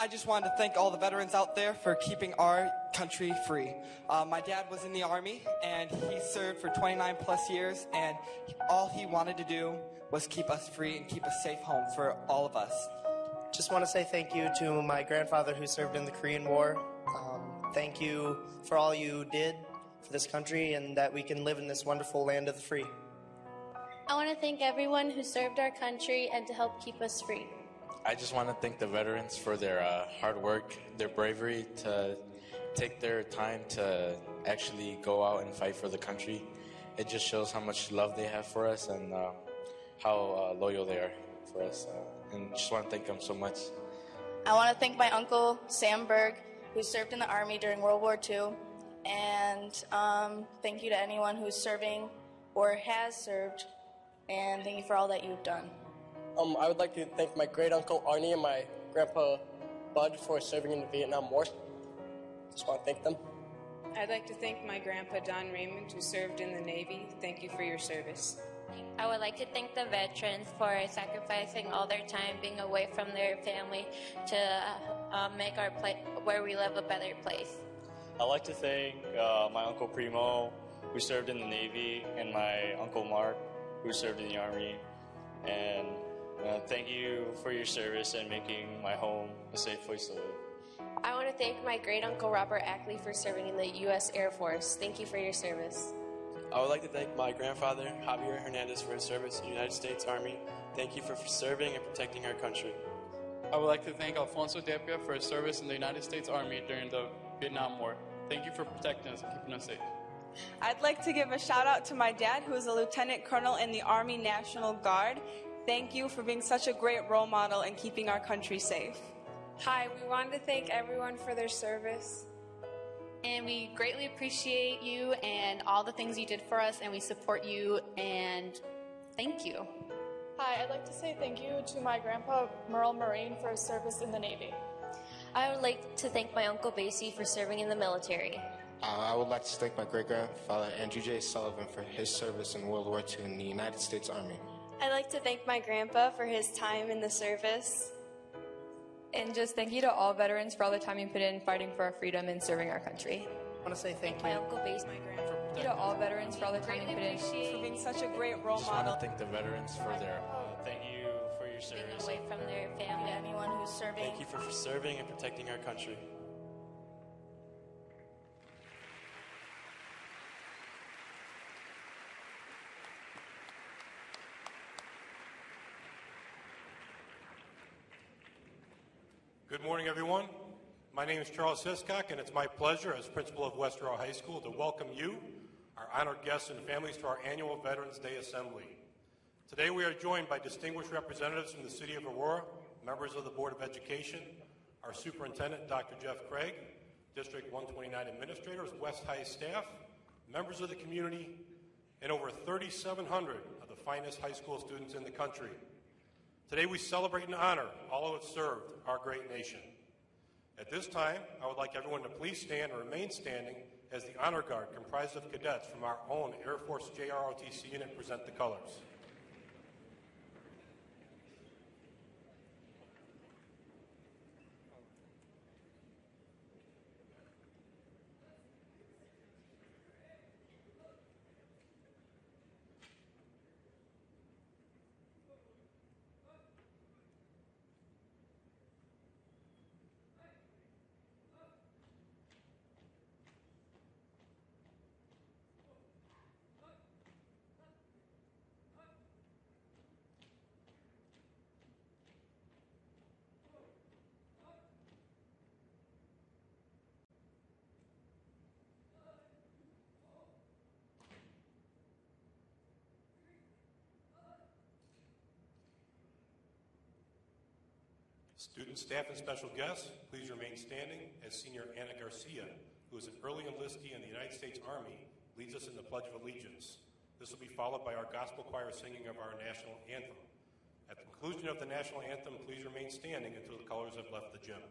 I just wanted to thank all the veterans out there for keeping our country free. My dad was in the Army, and he served for 29 plus years, and all he wanted to do was keep us free and keep a safe home for all of us. Just want to say thank you to my grandfather who served in the Korean War. Thank you for all you did for this country and that we can live in this wonderful land of the free. I want to thank everyone who served our country and to help keep us free. I just want to thank the veterans for their hard work, their bravery to take their time to actually go out and fight for the country. It just shows how much love they have for us and how loyal they are for us. And just want to thank them so much. I want to thank my uncle, Sam Berg, who served in the Army during World War II. And thank you to anyone who's serving or has served. And thank you for all that you've done. I would like to thank my great-uncle Arnie and my grandpa Bud for serving in the Vietnam War. Just want to thank them. I'd like to thank my grandpa Don Raymond, who served in the Navy. Thank you for your service. I would like to thank the veterans for sacrificing all their time being away from their family to make our where we live a better place. I'd like to thank my Uncle Primo, who served in the Navy, and my Uncle Mark, who served in the Army. And thank you for your service and making my home a safe place to live. I want to thank my great-uncle Robert Ackley for serving in the U.S. Air Force. Thank you for your service. I would like to thank my grandfather, Javier Hernandez, for his service in the United States Army. Thank you for serving and protecting our country. I would like to thank Alfonso Depia for his service in the United States Army during the Vietnam War. Thank you for protecting us and keeping us safe. I'd like to give a shout out to my dad, who is a lieutenant colonel in the Army National Guard. Thank you for being such a great role model and keeping our country safe. Hi, we wanted to thank everyone for their service. And we greatly appreciate you and all the things you did for us, and we support you, and thank you. Hi, I'd like to say thank you to my grandpa, Merle Marine, for his service in the Navy. I would like to thank my Uncle Basie for serving in the military. I would like to thank my great-grandfather, Andrew J. Sullivan, for his service in World War II in the United States Army. I'd like to thank my grandpa for his time in the service. And just thank you to all veterans for all the time you put in fighting for our freedom and serving our country. I want to say thank you. My Uncle Basie, my grandpa. Thank you to all veterans for all the time you put in. For being such a great role Just model. want to thank the veterans for their thank you for your service. Being away from their family, anyone who's serving. Thank you for serving and protecting our country. Good morning, everyone. My name is Charles Hiscock, and it's my pleasure as principal of West Aurora High School to welcome you, our honored guests and families, to our annual Veterans Day Assembly. Today we are joined by distinguished representatives from the City of Aurora, members of the Board of Education, our Superintendent, Dr. Jeff Craig, District 129 administrators, West High staff, members of the community, and over 3,700 of the finest high school students in the country. Today we celebrate and honor all who have served our great nation. At this time, I would like everyone to please stand and remain standing as the Honor Guard, comprised of cadets from our own Air Force JROTC unit, present the colors. Students, staff, and special guests, please remain standing as Senior Anna Garcia, who is an early enlistee in the United States Army, leads us in the Pledge of Allegiance. This will be followed by our gospel choir singing of our national anthem. At the conclusion of the national anthem, please remain standing until the colors have left the gym.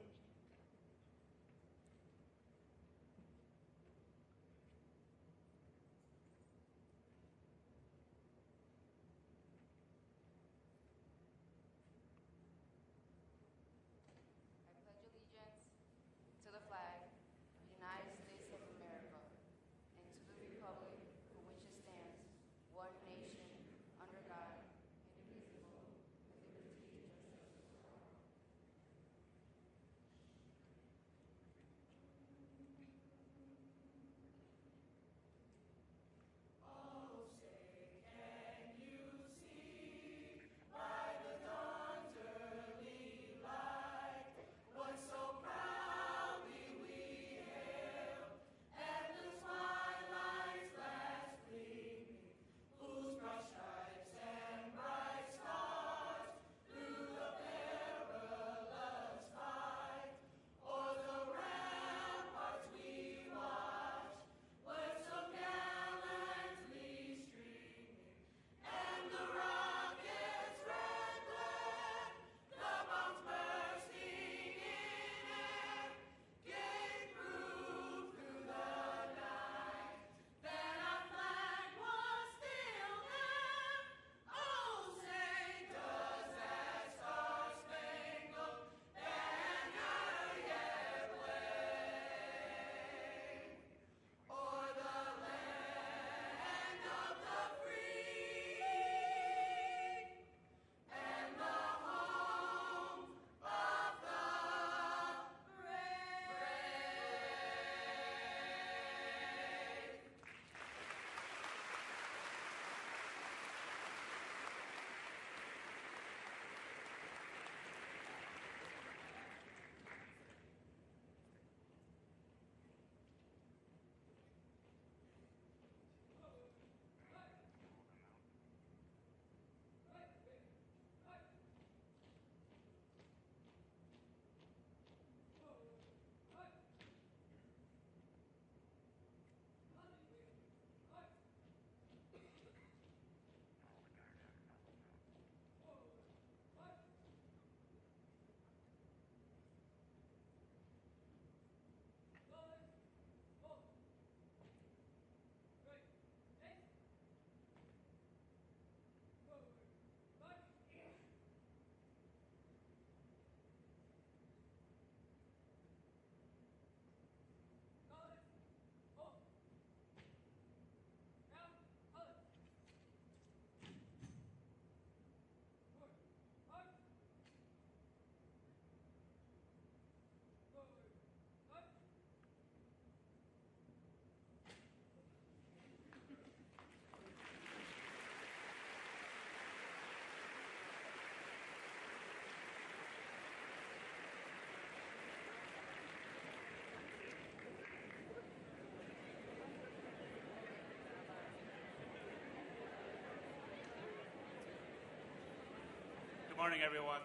morning, everyone.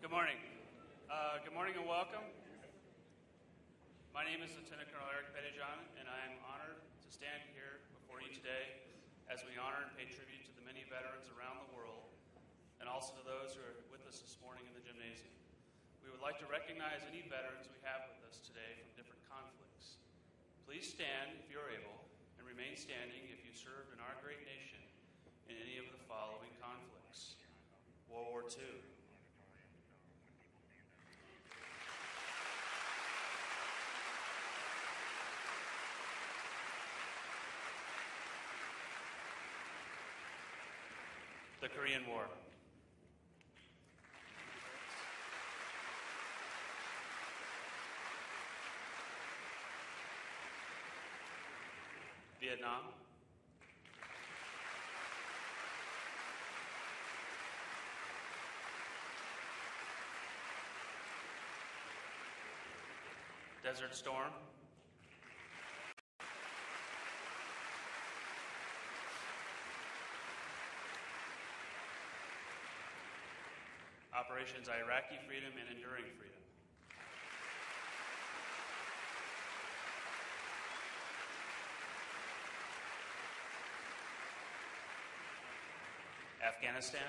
Good morning. Good morning and welcome. My name is Lieutenant Colonel Eric Pettijohn, and I am honored to stand here before you today as we honor and pay tribute to the many veterans around the world and also to those who are with us this morning in the gymnasium. We would like to recognize any veterans we have with us today from different conflicts. Please stand if you're able, and remain standing if you served in our great nation in any of the following conflicts. World War II. The Korean War. Vietnam. Desert Storm. Operations Iraqi Freedom and Enduring Freedom. Afghanistan.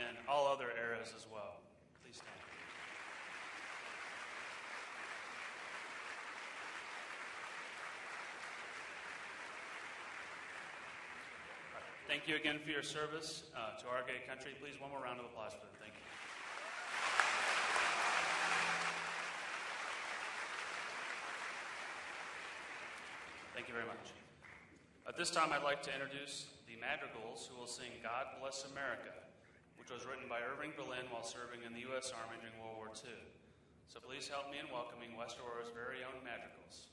And all other eras as well. Please stand. Thank you again for your service to our great country. Please, one more round of applause for them. Thank you. Thank you very much. At this time, I'd like to introduce the Madrigals, who will sing God Bless America, which was written by Irving Berlin while serving in the U.S. Army during World War II. So please help me in welcoming West Aurora's very own Madrigals.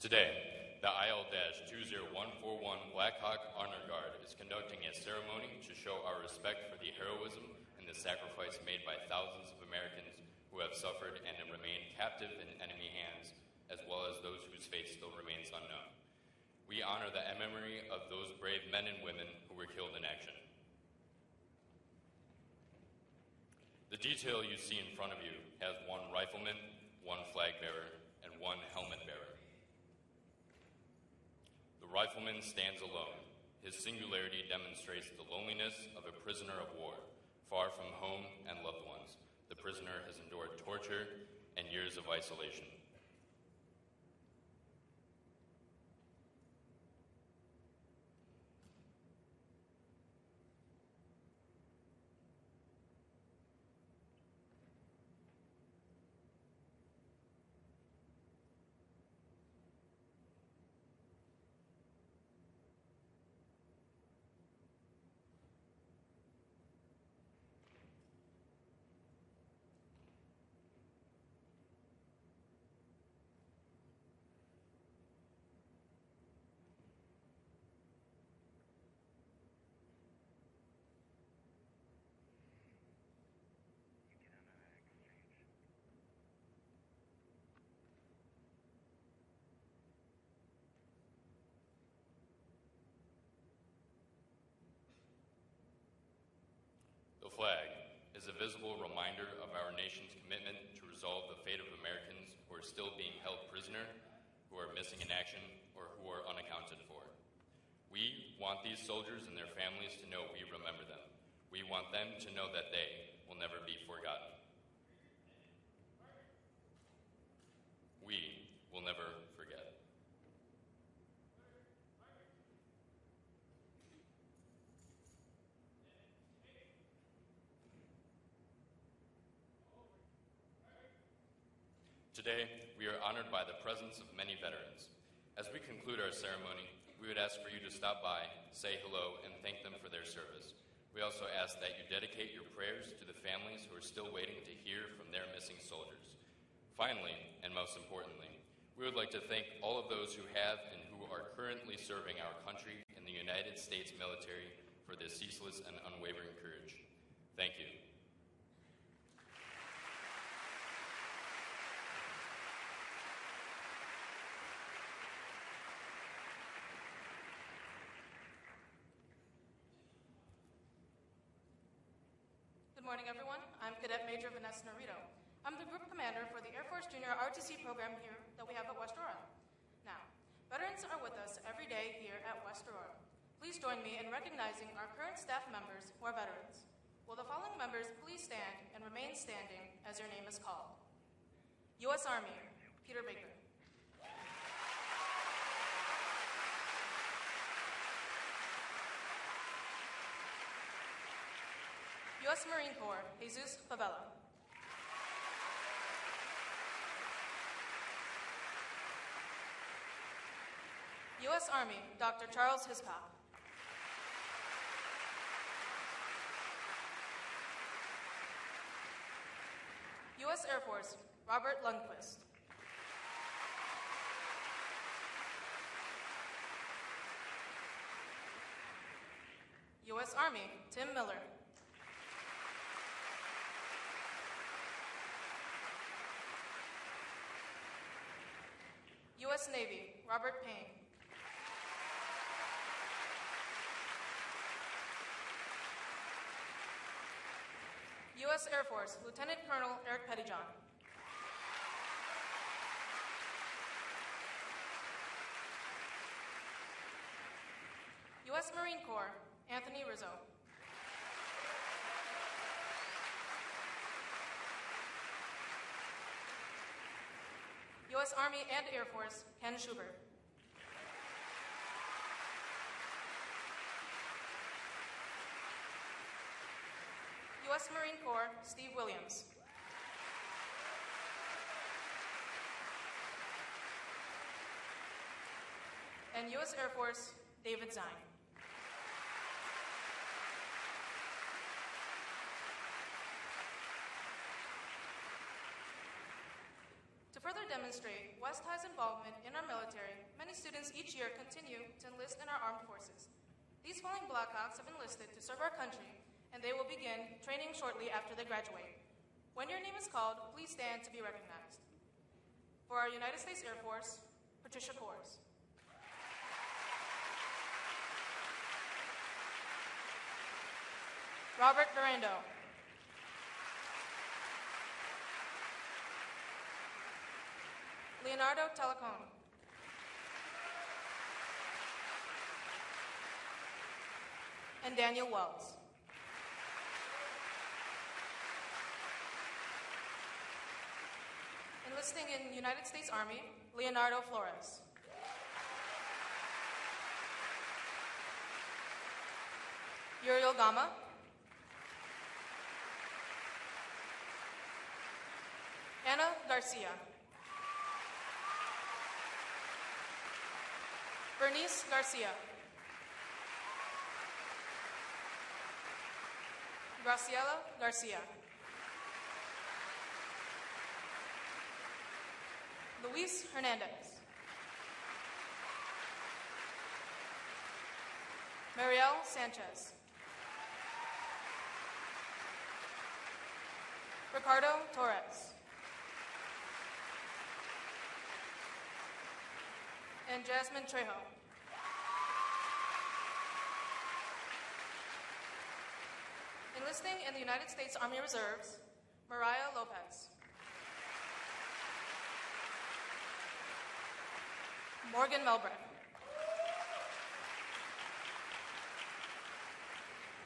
Today, the IL-20141 Black Hawk Honor Guard is conducting a ceremony to show our respect for the heroism and the sacrifice made by thousands of Americans who have suffered and remained captive in enemy hands, as well as those whose fate still remains unknown. We honor the memory of those brave men and women who were killed in action. The detail you see in front of you has one rifleman, one flag bearer, and one helmet bearer. The rifleman stands alone. His singularity demonstrates the loneliness of a prisoner of war, far from home and loved ones. The prisoner has endured torture and years of isolation. flag is a visible reminder of our nation's commitment to resolve the fate of Americans who are still being held prisoner, who are missing in action, or who are unaccounted for. We want these soldiers and their families to know we remember them. We want them to know that they will never be forgotten. We will never forget. Today, we are honored by the presence of many veterans. As we conclude our ceremony, we would ask for you to stop by, say hello, and thank them for their service. We also ask that you dedicate your prayers to the families who are still waiting to hear from their missing soldiers. Finally, and most importantly, we would like to thank all of those who have and who are currently serving our country in the United States military for their ceaseless and unwavering courage. Thank you. Good morning, everyone. I'm Cadet Major Vanessa Norito. I'm the Group Commander for the Air Force Junior ROTC program here that we have at West Aurora. Now, veterans are with us every day here at West Aurora. Please join me in recognizing our current staff members who are veterans. Will the following members please stand and remain standing as your name is called? U.S. Army, Peter Baker. U.S. Marine Corps, Jesus Favela. U.S. Army, Dr. Charles Hiscock. U.S. Air Force, Robert Lundquist. U.S. Army, Tim Miller. U.S. Navy, Robert Payne. U.S. Air Force, Lieutenant Colonel Eric Pettyjohn. U.S. Marine Corps, Anthony Rizzo. U.S. Army and Air Force, Ken Schubert. U.S. Marine Corps, Steve Williams. And U.S. Air Force, David Zine. To further demonstrate West High's involvement in our military, many students each year continue to enlist in our armed forces. These following Blackhawks have enlisted to serve our country, and they will begin training shortly after they graduate. When your name is called, please stand to be recognized. For our United States Air Force, Patricia Kors. Robert Durando. Leonardo Telecom. And Daniel Wells. Enlisting in United States Army, Leonardo Flores. Uriel Gama. Anna Garcia. Bernice Garcia. Graciela Garcia. Luis Hernandez. Mariel Sanchez. Ricardo Torres. And Jasmine Trejo. Enlisting in the United States Army Reserves, Mariah Lopez. Morgan Melbrook.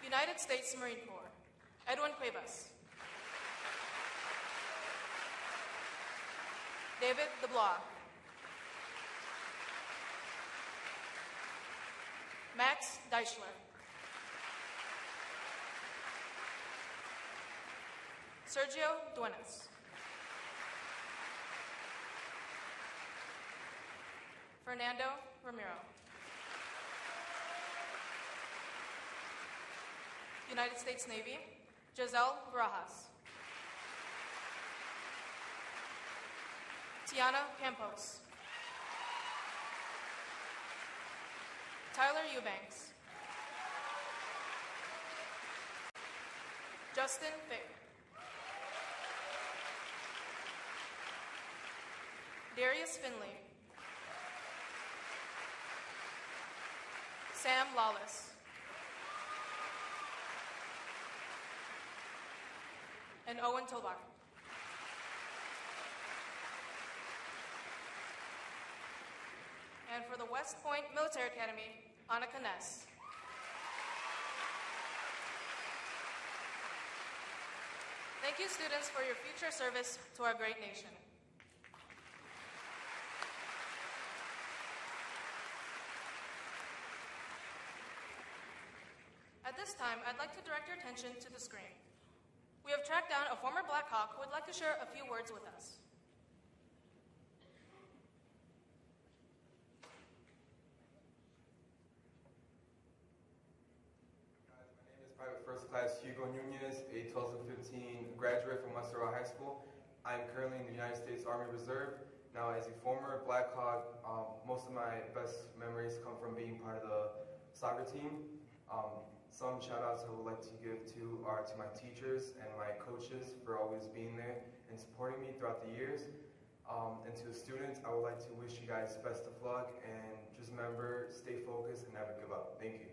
United States Marine Corps, Edwin Cuevas. David DeBlois. Max Deichler. Sergio Duenas. Fernando Ramiro. United States Navy, Giselle Barajas. Tiana Campos. Tyler Eubanks. Justin Fick. Darius Finley. Sam Lawless. And Owen Tolbach. And for the West Point Military Academy, Annika Ness. Thank you, students, for your future service to our great nation. At this time, I'd like to direct your attention to the screen. We have tracked down a former Black Hawk who would like to share a few words with us. Private First Class Hugo Nunez, a 2015 graduate from Aurora High School. I'm currently in the United States Army Reserve. Now, as a former Black Hawk, most of my best memories come from being part of the soccer team. Some shout-outs I would like to give are to my teachers and my coaches for always being there and supporting me throughout the years. And to the students, I would like to wish you guys best of luck, and just remember, stay focused and never give up. Thank you.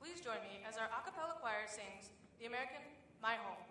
Please join me as our a cappella choir sings the American My Home.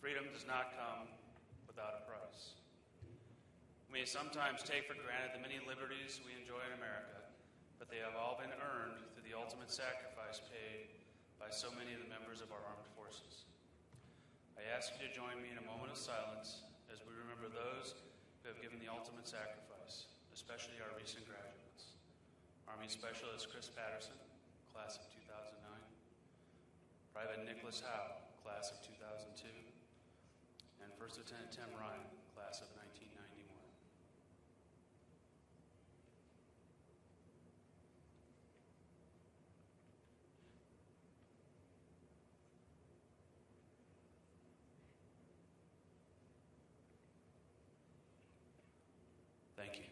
Freedom does not come without a price. We may sometimes take for granted the many liberties we enjoy in America, but they have all been earned through the ultimate sacrifice paid by so many of the members of our armed forces. I ask you to join me in a moment of silence as we remember those who have given the ultimate sacrifice, especially our recent graduates. Army Specialist Chris Patterson, class of 2009. Private Nicholas Howe, class of 2002. And First Lieutenant Tim Ryan, class of 1991. Thank you.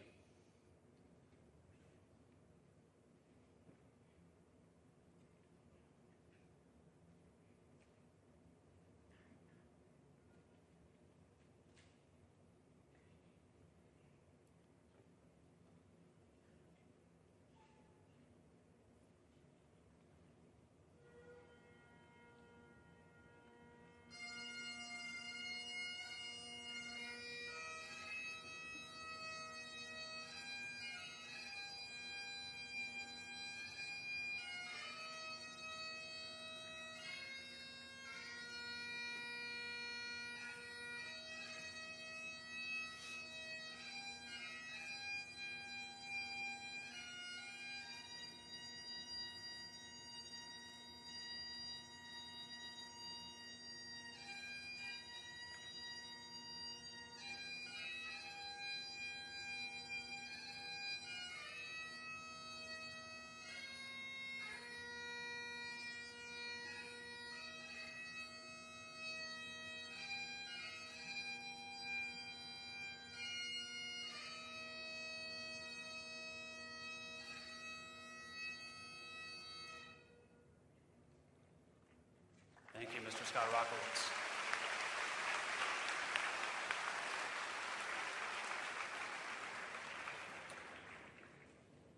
Thank you, Mr. Scott Rockowitz.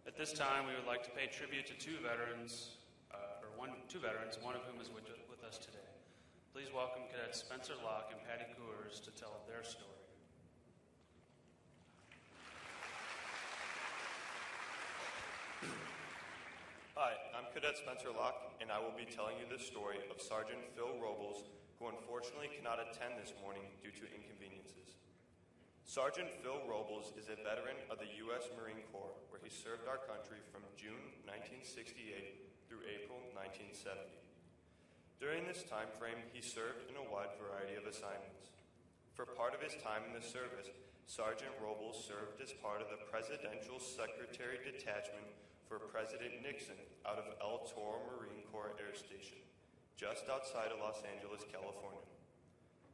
At this time, we would like to pay tribute to two veterans, one of whom is with us today. Please welcome Cadets Spencer Locke and Patty Coors to tell their story. Hi, I'm Cadet Spencer Locke, and I will be telling you the story of Sergeant Phil Robles, who unfortunately cannot attend this morning due to inconveniences. Sergeant Phil Robles is a veteran of the U.S. Marine Corps, where he served our country from June 1968 through April 1970. During this time frame, he served in a wide variety of assignments. For part of his time in the service, Sergeant Robles served as part of the Presidential Secretary Detachment for President Nixon out of El Toro Marine Corps Air Station, just outside of Los Angeles, California.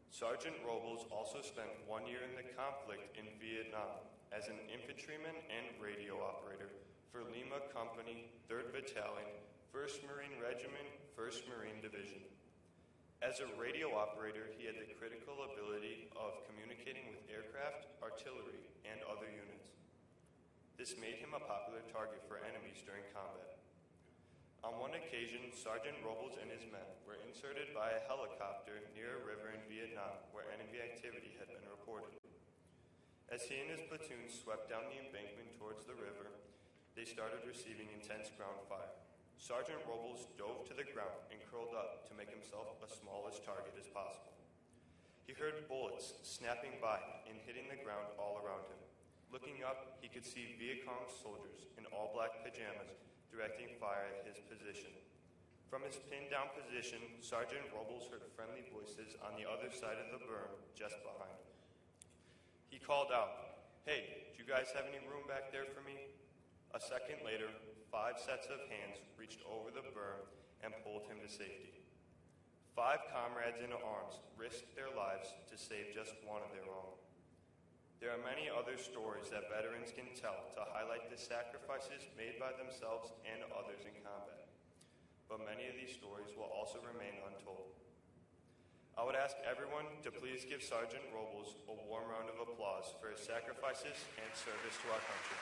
Sergeant Robles also spent 1 year in the conflict in Vietnam as an infantryman and radio operator for Lima Company, 3rd Battalion, 1st Marine Regiment, 1st Marine Division. As a radio operator, he had the critical ability of communicating with aircraft, artillery, and other units. This made him a popular target for enemies during combat. On one occasion, Sergeant Robles and his men were inserted by a helicopter near a river in Vietnam where enemy activity had been reported. As he and his platoon swept down the embankment towards the river, they started receiving intense ground fire. Sergeant Robles dove to the ground and curled up to make himself a small target as possible. He heard bullets snapping by and hitting the ground all around him. Looking up, he could see Viet Cong soldiers in all black pajamas directing fire at his position. From his pinned down position, Sergeant Robles heard friendly voices on the other side of the berm just behind him. He called out, "Hey, do you guys have any room back there for me?" A second later, 5 sets of hands reached over the berm and pulled him to safety. 5 comrades in arms risked their lives to save just one of their own. There are many other stories that veterans can tell to highlight the sacrifices made by themselves and others in combat. But many of these stories will also remain untold. I would ask everyone to please give Sergeant Robles a warm round of applause for his sacrifices and service to our country.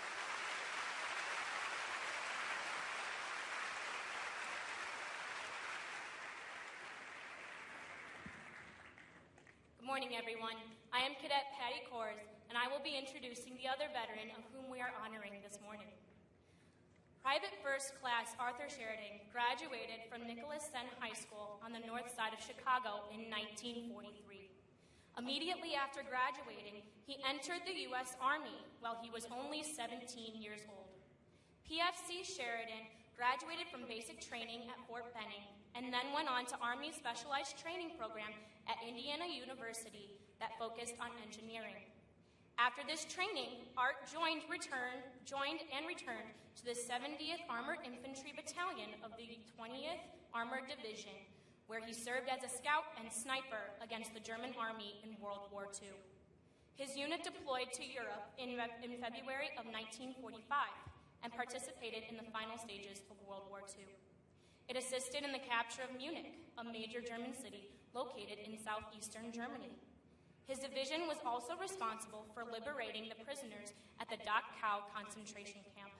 morning, everyone. I am Cadet Patty Kors, and I will be introducing the other veteran of whom we are honoring this morning. Private First Class Arthur Sheridan graduated from Nicholas Senn High School on the north side of Chicago in 1943. Immediately after graduating, he entered the U.S. Army while he was only 17 years old. PFC Sheridan graduated from basic training at Fort Benning and then went on to Army Specialized Training Program at Indiana University that focused on engineering. After this training, Art joined and returned to the 70th Armored Infantry Battalion of the 20th Armored Division, where he served as a scout and sniper against the German Army in World War II. His unit deployed to Europe in February of 1945 and participated in the final stages of World War II. It assisted in the capture of Munich, a major German city located in southeastern Germany. His division was also responsible for liberating the prisoners at the Dachau concentration camp.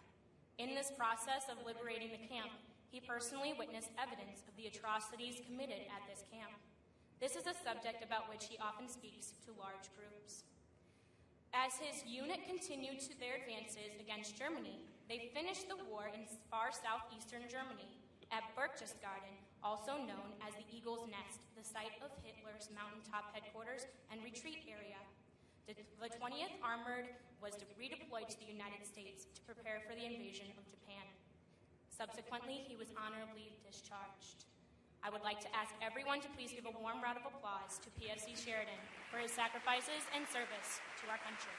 In this process of liberating the camp, he personally witnessed evidence of the atrocities committed at this camp. This is a subject about which he often speaks to large groups. As his unit continued to their advances against Germany, they finished the war in far southeastern Germany at Berchtesgaden, also known as the Eagle's Nest, the site of Hitler's mountaintop headquarters and retreat area. The 20th Armored was redeployed to the United States to prepare for the invasion of Japan. Subsequently, he was honorably discharged. I would like to ask everyone to please give a warm round of applause to PFC Sheridan for his sacrifices and service to our country.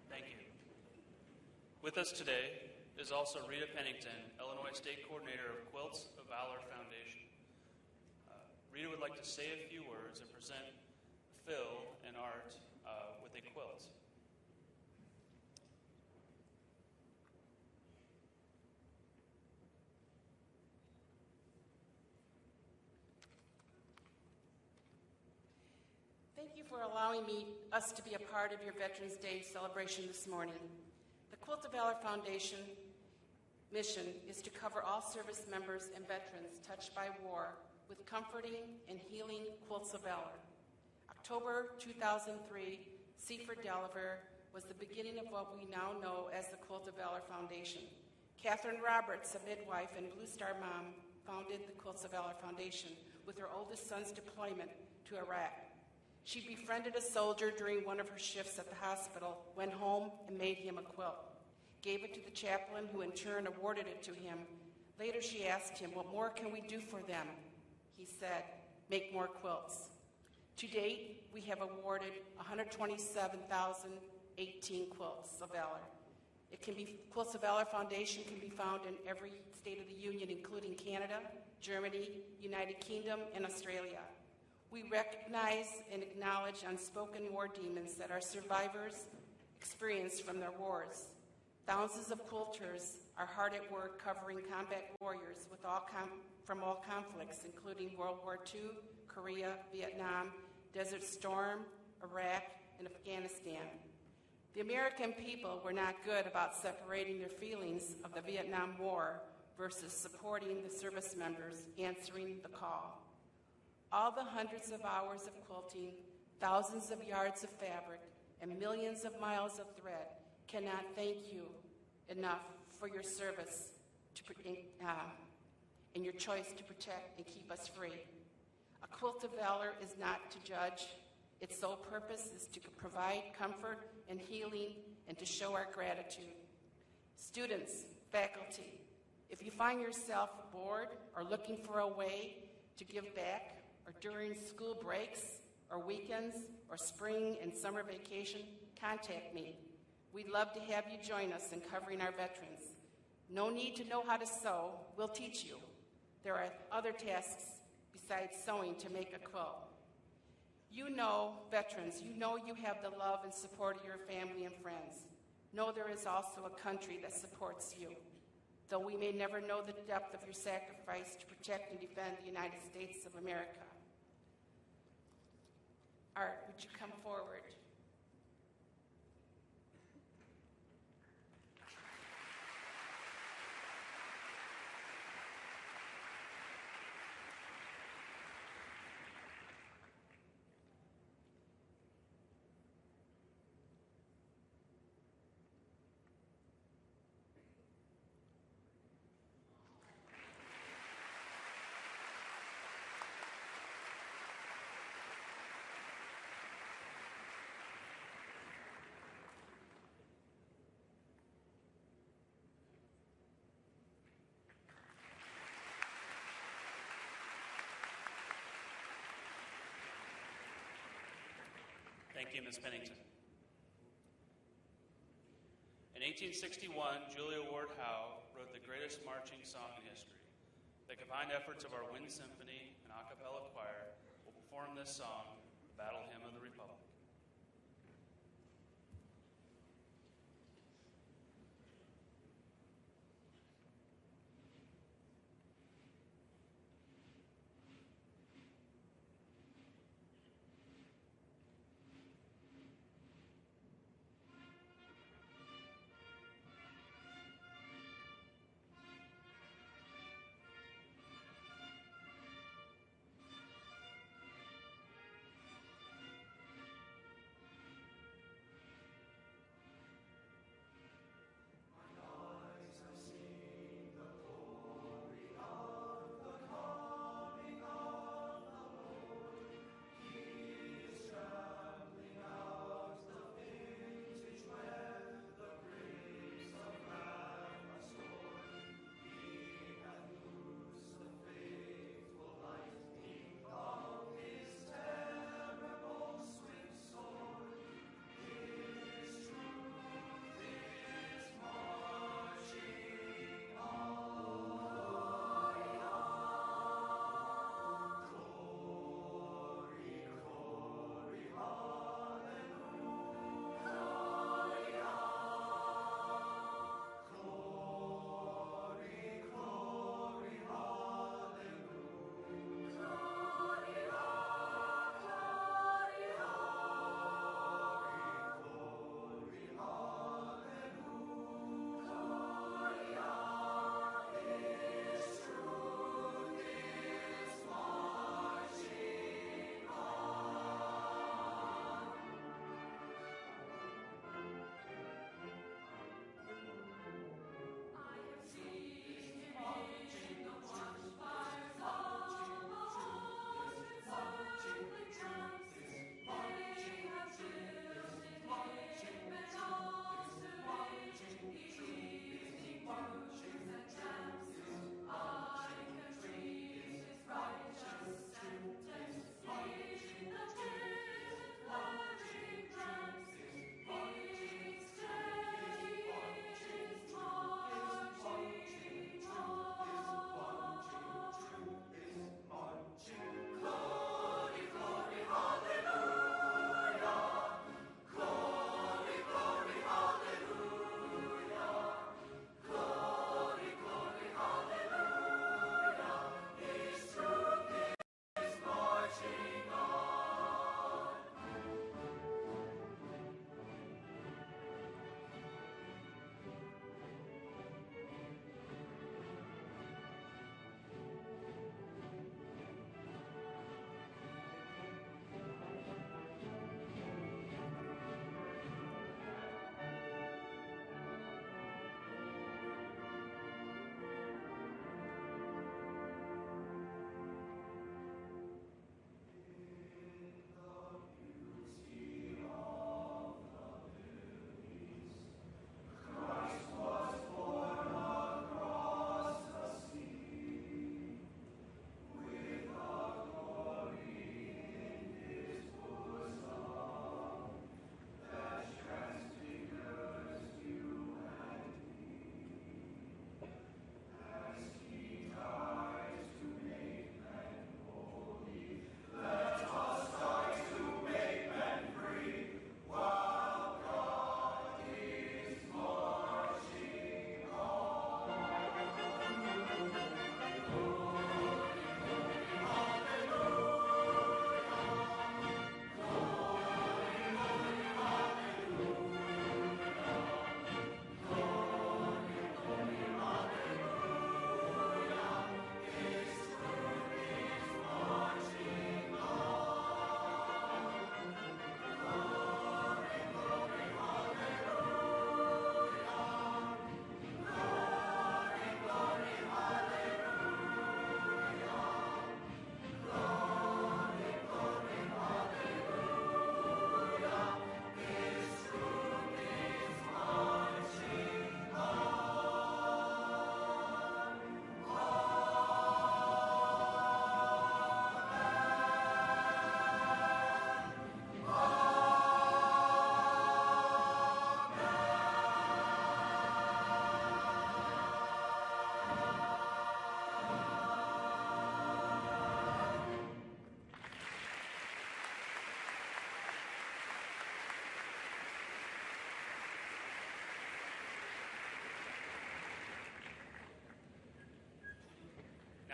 Thank you. With us today is also Rita Pennington, Illinois State Coordinator of Quilts of Valor Foundation. Rita would like to say a few words and present Phil and Art with a quilt. Thank you for allowing us to be a part of your Veterans Day celebration this morning. The Quilts of Valor Foundation mission is to cover all service members and veterans touched by war with comforting and healing quilts of valor. October 2003, Seaford, Delaware was the beginning of what we now know as the Quilt of Valor Foundation. Catherine Roberts, a midwife and Blue Star mom, founded the Quilts of Valor Foundation with her oldest son's deployment to Iraq. She befriended a soldier during one of her shifts at the hospital, went home and made him a quilt, gave it to the chaplain who in turn awarded it to him. Later she asked him, "What more can we do for them?" He said, "Make more quilts." To date, we have awarded 127,018 quilts of valor. Quilts of Valor Foundation can be found in every state of the Union, including Canada, Germany, United Kingdom, and Australia. We recognize and acknowledge unspoken war demons that our survivors experience from their wars. Thousands of quilters are hard at work covering combat warriors from all conflicts, including World War II, Korea, Vietnam, Desert Storm, Iraq, and Afghanistan. The American people were not good about separating their feelings of the Vietnam War versus supporting the service members answering the call. All the hundreds of hours of quilting, thousands of yards of fabric, and millions of miles of thread cannot thank you enough for your service and your choice to protect and keep us free. A quilt of valor is not to judge. Its sole purpose is to provide comfort and healing and to show our gratitude. Students, faculty, if you find yourself bored or looking for a way to give back, or during school breaks, or weekends, or spring and summer vacation, contact me. We'd love to have you join us in covering our veterans. No need to know how to sew, we'll teach you. There are other tasks besides sewing to make a quilt. You know, veterans, you know you have the love and support of your family and friends. Know there is also a country that supports you. Though we may never know the depth of your sacrifice to protect and defend the United States of America. Art, would you come forward? Thank you, Ms. Pennington. In 1861, Julia Ward Howe wrote the greatest marching song in history. The combined efforts of our wind symphony and a cappella choir will perform this song, Battle Hymn of the Republic.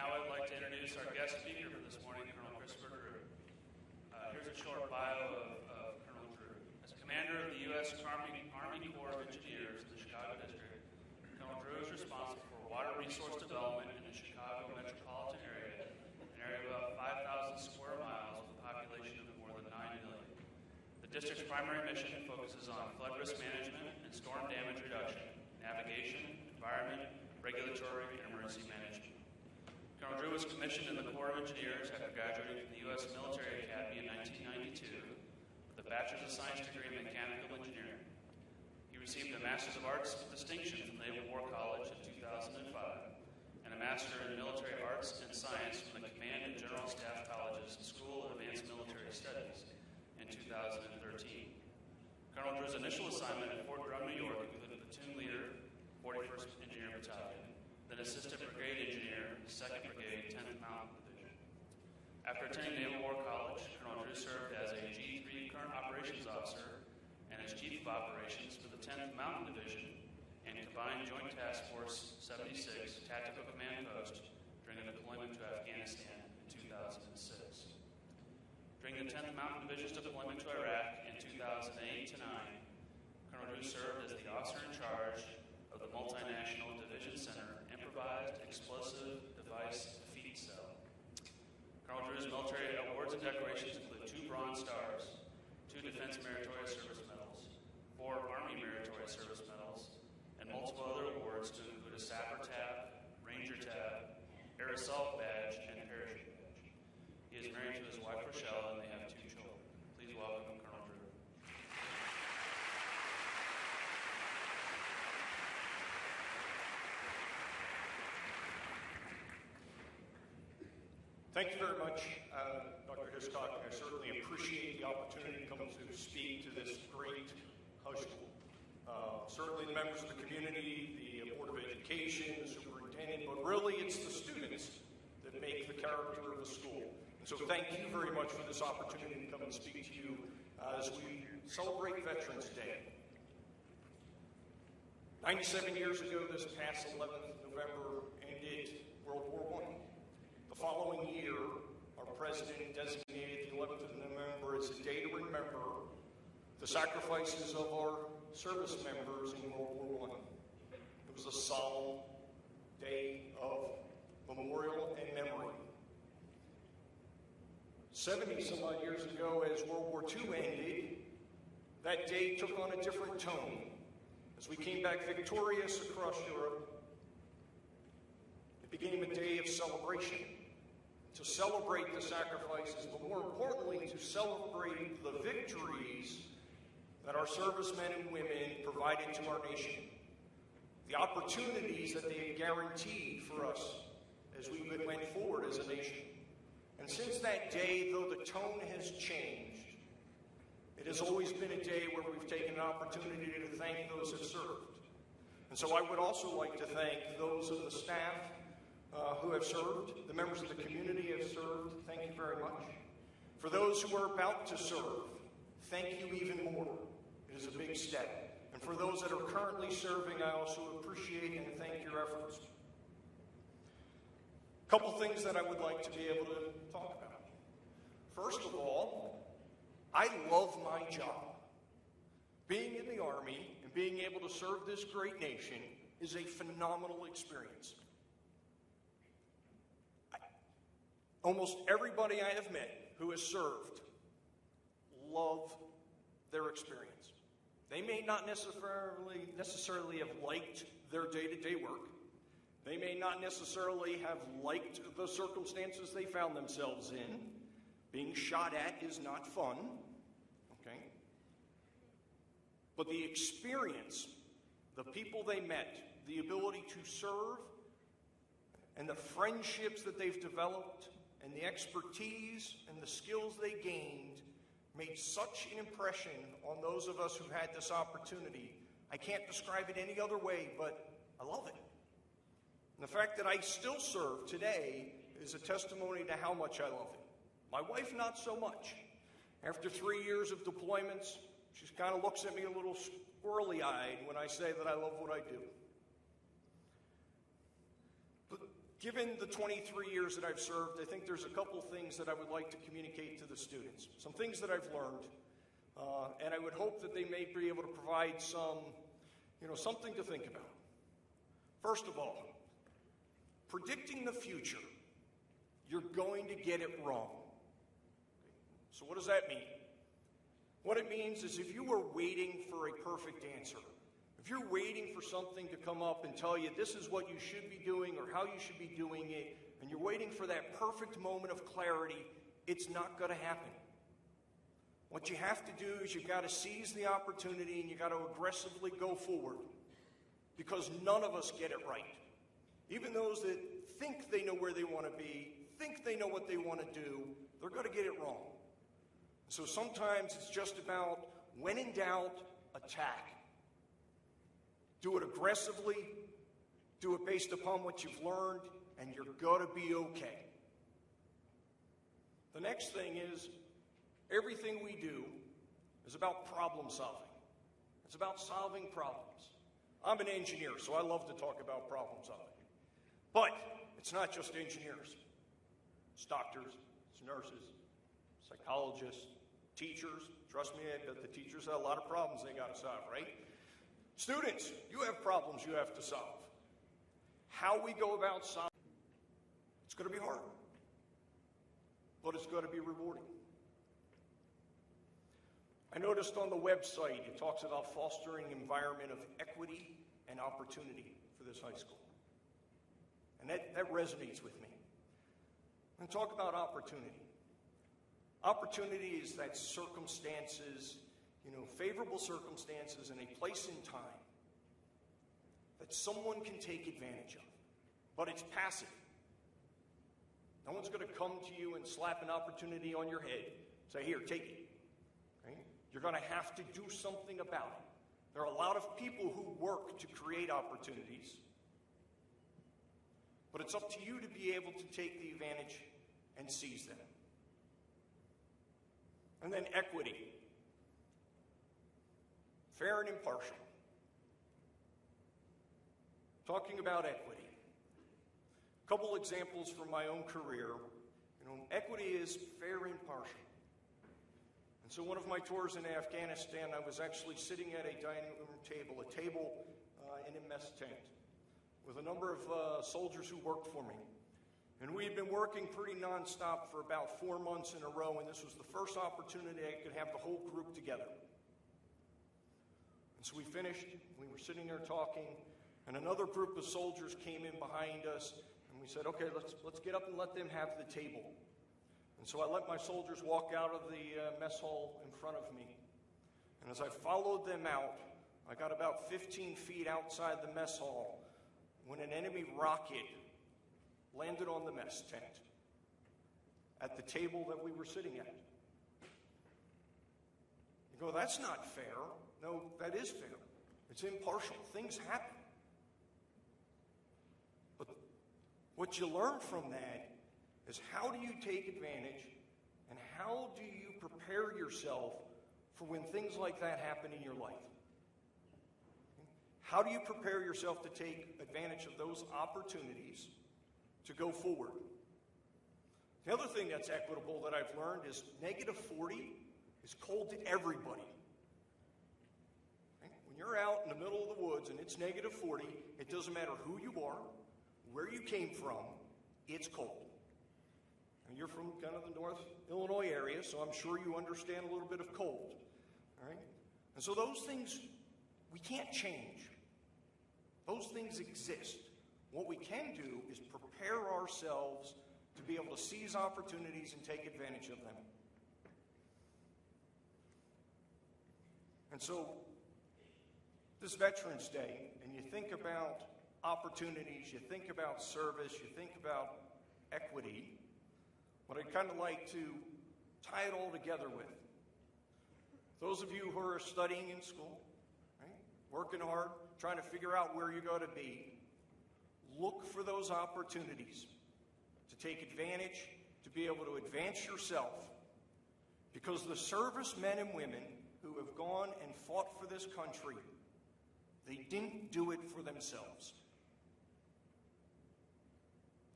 now I'd like to introduce our guest speaker for this morning, Colonel Christopher Drew. Here's a short bio of Colonel Drew. As commander of the U.S. Army Corps of Engineers in the Chicago District, Colonel Drew is responsible for water resource development in the Chicago metropolitan area, an area of about 5,000 square miles with a population of more than 9 million. The district's primary mission focuses on flood risk management and storm damage reduction, navigation, environment, regulatory, and emergency management. Colonel Drew was commissioned in the Corps of Engineers after graduating from the U.S. Military Academy in 1992 with a Bachelor's of Science degree in Mechanical Engineering. He received a Master's of Arts distinction from Naval War College in 2005 and a Master in Military Arts and Science from the Command and General Staff College's School of Advanced Military Studies in 2013. Colonel Drew's initial assignment at Fort Drum, New York included platoon leader, 41st Engineer Battalion, then Assistant Brigade Engineer, 2nd Brigade, 10th Mountain Division. After attending Naval War College, Colonel Drew served as a G3 Current Operations Officer and as Chief of Operations for the 10th Mountain Division and Combined Joint Task Force 76 Tactical Command Post during a deployment to Afghanistan in 2006. During the 10th Mountain Division's deployment to Iraq in 2008-9, Colonel Drew served as the officer in charge of the Multinational Division Center Improvised Explosive Device Defeat Cell. Colonel Drew's military awards and decorations include 2 Bronze Stars, 2 Defense Meritorious Service Medals, 4 Army Meritorious Service Medals, and multiple other awards to include a Sapper Tab, Ranger Tab, Air Assault Badge, and Parachute Badge. He is married to his wife Rochelle, and they have 2 children. Please welcome Colonel Drew. Thank you very much, Dr. Hiscock. I certainly appreciate the opportunity to come to speak to this great high school. Certainly the members of the community, the Board of Education, the superintendent, but really it's the students that make the character of the school. And so thank you very much for this opportunity to come and speak to you as we celebrate Veterans Day. 97 years ago, this past 11th November, ended World War I. The following year, our president designated the 11th of November as a day to remember the sacrifices of our service members in World War I. It was a solemn day of memorial and memory. 70-some-odd years ago, as World War II ended, that day took on a different tone. As we came back victorious across Europe, it became a day of celebration. To celebrate the sacrifices, but more importantly, to celebrate the victories that our servicemen and women provided to our nation. The opportunities that they guaranteed for us as we went forward as a nation. And since that day, though the tone has changed, it has always been a day where we've taken an opportunity to thank those who served. And so I would also like to thank those of the staff who have served, the members of the community have served, thank you very much. For those who are about to serve, thank you even more. It is a big step. And for those that are currently serving, I also appreciate and thank your efforts. A couple things that I would like to be able to talk about. First of all, I love my job. Being in the Army and being able to serve this great nation is a phenomenal experience. Almost everybody I have met who has served love their experience. They may not necessarily have liked their day-to-day work. They may not necessarily have liked the circumstances they found themselves in. Being shot at is not fun, okay? But the experience, the people they met, the ability to serve, and the friendships that they've developed, and the expertise and the skills they gained made such an impression on those of us who had this opportunity. I can't describe it any other way, but I love it. And the fact that I still serve today is a testimony to how much I love it. My wife, not so much. After 3 years of deployments, she kind of looks at me a little squirrely-eyed when I say that I love what I do. But Given the 23 years that I've served, I think there's a couple things that I would like to communicate to the students. Some things that I've learned, and I would hope that they may be able to provide something to think about. First of all, predicting the future, you're going to get it wrong. So what does that mean? What it means is if you were waiting for a perfect answer, if you're waiting for something to come up and tell you this is what you should be doing or how you should be doing it, and you're waiting for that perfect moment of clarity, it's not going to happen. What you have to do is you've got to seize the opportunity and you've got to aggressively go forward, because none of us get it right. Even those that think they know where they want to be, think they know what they want to do, they're going to get it wrong. So sometimes it's just about, when in doubt, attack. Do it aggressively, do it based upon what you've learned, and you're going to be okay. The next thing is, everything we do is about problem solving. It's about solving problems. I'm an engineer, so I love to talk about problem solving. But it's not just engineers. It's doctors, it's nurses, psychologists, teachers. Trust me, I bet the teachers have a lot of problems they got to solve, right? Students, you have problems you have to solve. How we go about solving, it's going to be hard, but it's going to be rewarding. I noticed on the website it talks about fostering an environment of equity and opportunity for this high school. And that resonates with me. And talk about opportunity. Opportunity is that circumstances, favorable circumstances in a place and time that someone can take advantage of. But it's passive. No one's going to come to you and slap an opportunity on your head, say, here, take it. Right? You're going to have to do something about it. There are a lot of people who work to create opportunities, but it's up to you to be able to take the advantage and seize them. And then equity. Fair and impartial. Talking about equity. A couple examples from my own career. Equity is fair and impartial. And so one of my tours in Afghanistan, I was actually sitting at a dining room table, in a mess tent, with a number of soldiers who worked for me. And we had been working pretty nonstop for about 4 months in a row, and this was the first opportunity I could have the whole group together. And so we finished, we were sitting there talking, and another group of soldiers came in behind us, and we said, okay, let's get up and let them have the table. And so I let my soldiers walk out of the mess hall in front of me. And as I followed them out, I got about 15 feet outside the mess hall when an enemy rocket landed on the mess tent at the table that we were sitting at. You go, that's not fair. No, that is fair. It's impartial. Things happen. But what you learn from that is, how do you take advantage and how do you prepare yourself for when things like that happen in your life? How do you prepare yourself to take advantage of those opportunities to go forward? The other thing that's equitable that I've learned is -40 is cold to everybody. Okay? When you're out in the middle of the woods and it's -40, it doesn't matter who you are, where you came from, it's cold. And you're from kind of the North Illinois area, so I'm sure you understand a little bit of cold. All right? And so those things we can't change. Those things exist. What we can do is prepare ourselves to be able to seize opportunities and take advantage of them. And so, this Veterans Day, and you think about opportunities, you think about service, you think about equity, what I'd kind of like to tie it all together with. Those of you who are studying in school, right, working hard, trying to figure out where you're going to be, look for those opportunities to take advantage, to be able to advance yourself, because the servicemen and women who have gone and fought for this country, they didn't do it for themselves.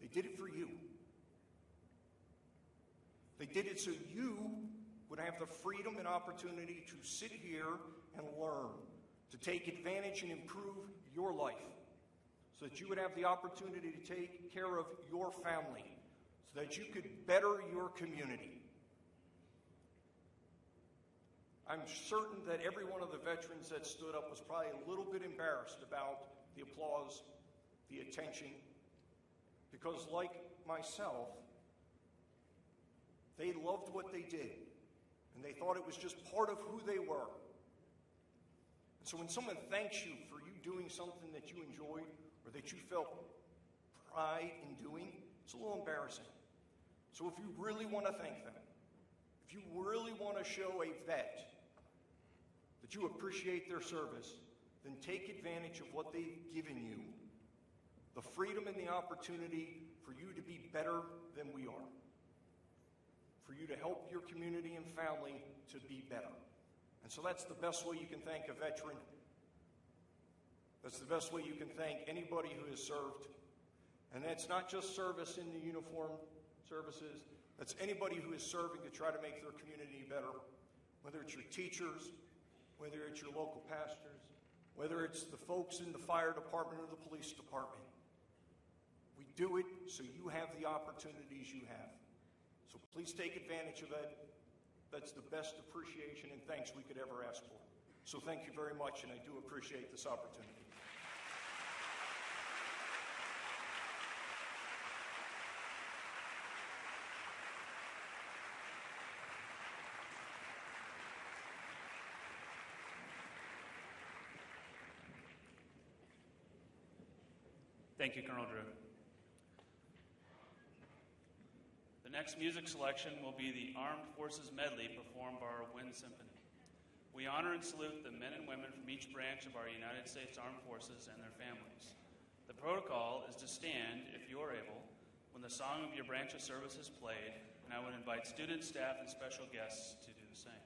They did it for you. They did it so you would have the freedom and opportunity to sit here and learn, to take advantage and improve your life, so that you would have the opportunity to take care of your family, so that you could better your community. I'm certain that every one of the veterans that stood up was probably a little bit embarrassed about the applause, the attention, because like myself, they loved what they did, and they thought it was just part of who they were. And so when someone thanks you for you doing something that you enjoyed or that you felt pride in doing, it's a little embarrassing. So if you really want to thank them, if you really want to show a vet that you appreciate their service, then take advantage of what they've given you, the freedom and the opportunity for you to be better than we are, for you to help your community and family to be better. And so that's the best way you can thank a veteran. That's the best way you can thank anybody who has served. And that's not just service in the uniform services. That's anybody who is serving to try to make their community better, whether it's your teachers, whether it's your local pastors, whether it's the folks in the fire department or the police department. We do it so you have the opportunities you have. So please take advantage of that. That's the best appreciation and thanks we could ever ask for. So thank you very much, and I do appreciate this opportunity. Thank you, Colonel Drew. The next music selection will be the Armed Forces Medley performed by our Wind Symphony. We honor and salute the men and women from each branch of our United States Armed Forces and their families. The protocol is to stand, if you are able, when the song of your branch of service is played, and I would invite students, staff, and special guests to do the same.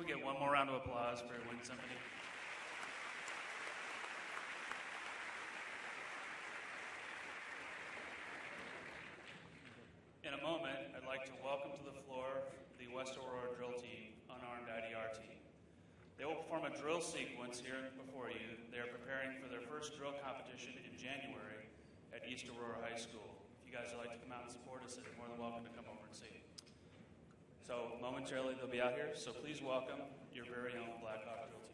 Can we get one more round of applause for Wind Symphony? In a moment, I'd like to welcome to the floor the West Aurora drill team, unarmed IDR team. They will perform a drill sequence here before you. They are preparing for their first drill competition in January at East Aurora High School. If you guys would like to come out and support us, you're more than welcome to come over and see. So momentarily they'll be out here, so please welcome your very own Black Hawk drill team.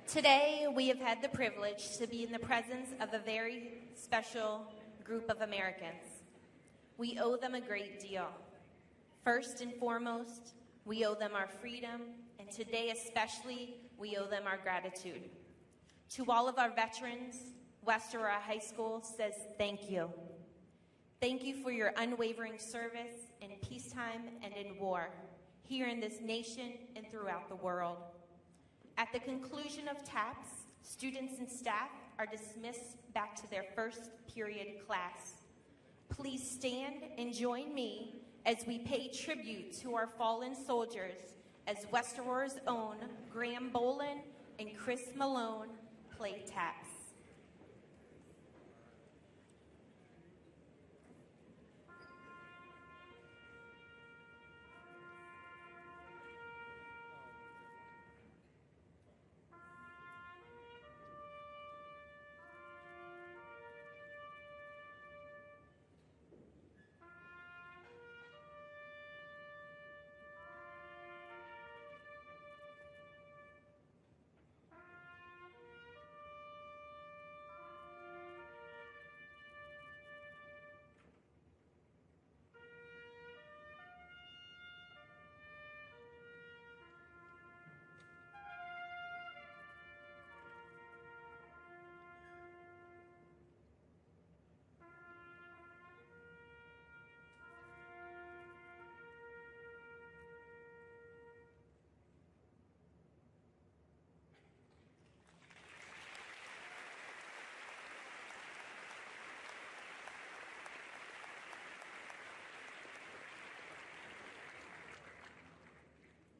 Today, we have had the privilege to be in the presence of a very special group of Americans. We owe them a great deal. First and foremost, we owe them our freedom, and today especially, we owe them our gratitude. To all of our veterans, West Aurora High School says thank you. Thank you for your unwavering service in peacetime and in war, here in this nation and throughout the world. At the conclusion of TAPS, students and staff are dismissed back to their first period class. Please stand and join me as we pay tribute to our fallen soldiers as West Aurora's own Graham Bolin and Chris Malone play TAPS.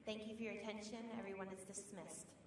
Thank you for your attention. Everyone is dismissed.